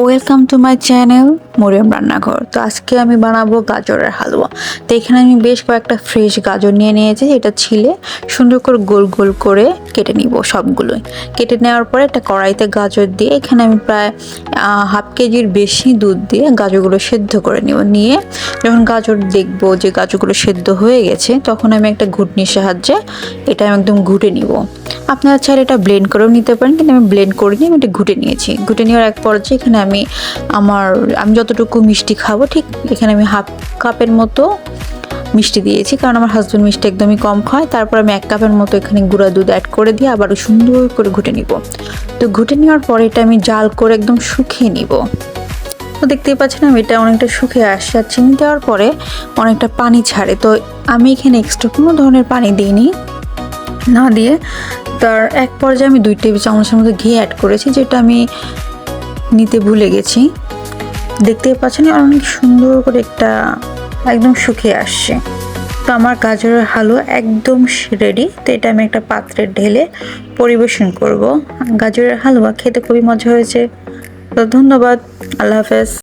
Welcome to my channel Mariyam Rannaghor. তো আজকে আমি বানাবো গাজরের হালুয়া। তো এখানে আমি বেশ কয়েকটা ফ্রেশ গাজর নিয়ে নিয়েছি, এটা ছিলে সুন্দর করে গোল গোল করে কেটে নিব। সবগুলোই কেটে নেওয়ার পরে একটা কড়াইতে গাজর দিয়ে এখানে আমি প্রায় হাফ কেজির বেশি দুধ দিয়ে গাজরগুলো সেদ্ধ করে নিব। নিয়ে যখন গাজর দেখবো যে গাজরগুলো সেদ্ধ হয়ে গেছে, তখন আমি একটা ঘুটনির সাহায্যে এটা আমি একদম ঘুটে নিব। আপনারা চাইলে এটা ব্লেন্ড করেও নিতে পারেন, কিন্তু আমি ব্লেন্ড করিনি, আমি এটা ঘুটে নিয়েছি। ঘুটে নেওয়ার এক পর্যায়ে এখানে আমি যতটুকু মিষ্টি খাবো ঠিক এখানে আমি হাফ কাপের মতো মিষ্টি দিয়েছি, কারণ আমার হাজব্যান্ড মিষ্টি একদমই কম খায়। তারপর আমি 1 কাপের মতো এখানে গুঁড়া দুধ অ্যাড করে দিয়ে আবারও সুন্দর করে ঘুটে নিব। তো ঘুটে নেওয়ার পরে এটা আমি জাল করে একদম শুকিয়ে নিব। তো দেখতেই পাচ্ছেন আমি এটা অনেকটা শুকিয়ে আসছে, আর চিনি দেওয়ার পরে অনেকটা পানি ছাড়ে। তো আমি এখানে এক্সট্রা কোনো ধরনের পানি দিইনি, না দিয়ে তার এক পর্যায়ে আমি 2 টেবিল চামচের মতো ঘি অ্যাড করেছি, যেটা আমি নিতে ভুলে গেছি। দেখতেই পাচ্ছেন অনেক সুন্দর করে একটা একদম শুকিয়ে আসছে। তো আমার গাজরের হালুয়া একদম রেডি। তো এটা আমি একটা পাত্রে ঢেলে পরিবেশন করব। গাজরের হালুয়া খেতে খুবই মজা হয়েছে। তো ধন্যবাদ, আল্লাহ হাফেজ।